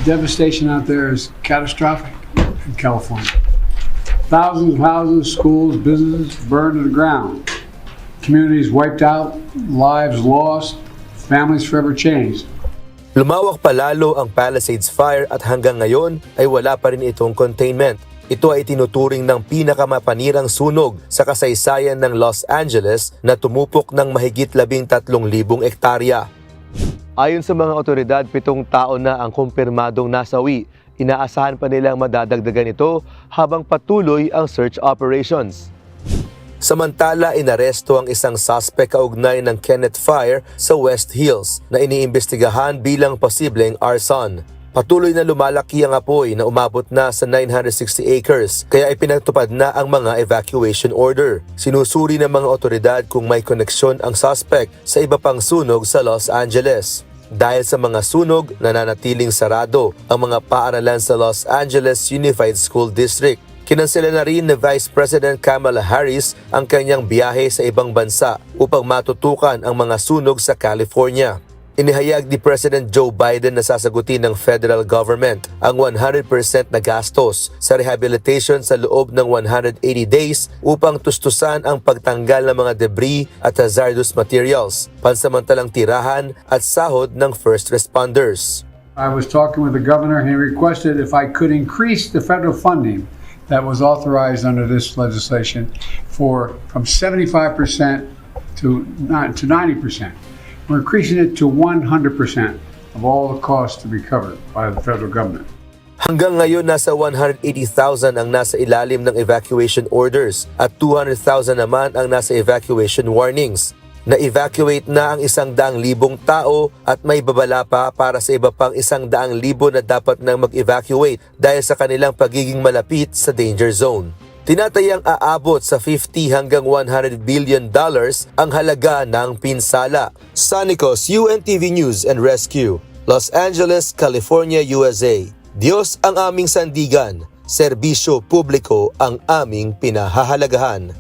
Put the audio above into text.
devastation out there is catastrophic in California. Thousands of houses, schools, businesses burned to the ground. Communities wiped out, lives lost, families forever changed. Lumawak pa lalo ang Palisades Fire at hanggang ngayon ay wala pa rin itong containment. Ito ay tinuturing ng pinakamapanirang sunog sa kasaysayan ng Los Angeles na tumupok ng mahigit 13,000 ektarya. Ayon sa mga otoridad, 7 tao na ang kumpirmadong nasawi. Inaasahan pa nilang madadagdagan ito habang patuloy ang search operations. Samantala, inaresto ang isang suspect kaugnay ng Kenneth Fire sa West Hills na iniimbestigahan bilang posibleng arson. Patuloy na lumalaki ang apoy na umabot na sa 960 acres kaya ipinatupad na ang mga evacuation order. Sinusuri ng mga otoridad kung may koneksyon ang suspect sa iba pang sunog sa Los Angeles. Dahil sa mga sunog, nananatiling sarado ang mga paaralan sa Los Angeles Unified School District. Kinansela na rin ni Vice President Kamala Harris ang kanyang biyahe sa ibang bansa upang matutukan ang mga sunog sa California. Inihayag ni President Joe Biden na sasagutin ng federal government ang 100% na gastos sa rehabilitation sa loob ng 180 days upang tustusan ang pagtanggal ng mga debris at hazardous materials, pansamantalang tirahan at sahod ng first responders. I was talking with the governor and he requested if I could increase the federal funding that was authorized under this legislation from 75% to 90%. We're increasing it to 100% of all the costs to be covered by the federal government. Hanggang ngayon, nasa 180,000 ang nasa ilalim ng evacuation orders at 200,000 naman ang nasa evacuation warnings. Na-evacuate na ang 100,000 tao at may babala pa para sa iba pang 100,000 na dapat nang mag-evacuate dahil sa kanilang pagiging malapit sa danger zone. Tinatayang aabot sa $50 hanggang $100 billion ang halaga ng pinsala. Sanicos, UNTV News and Rescue, Los Angeles, California, USA. Diyos ang aming sandigan, serbisyo publiko ang aming pinahahalagahan.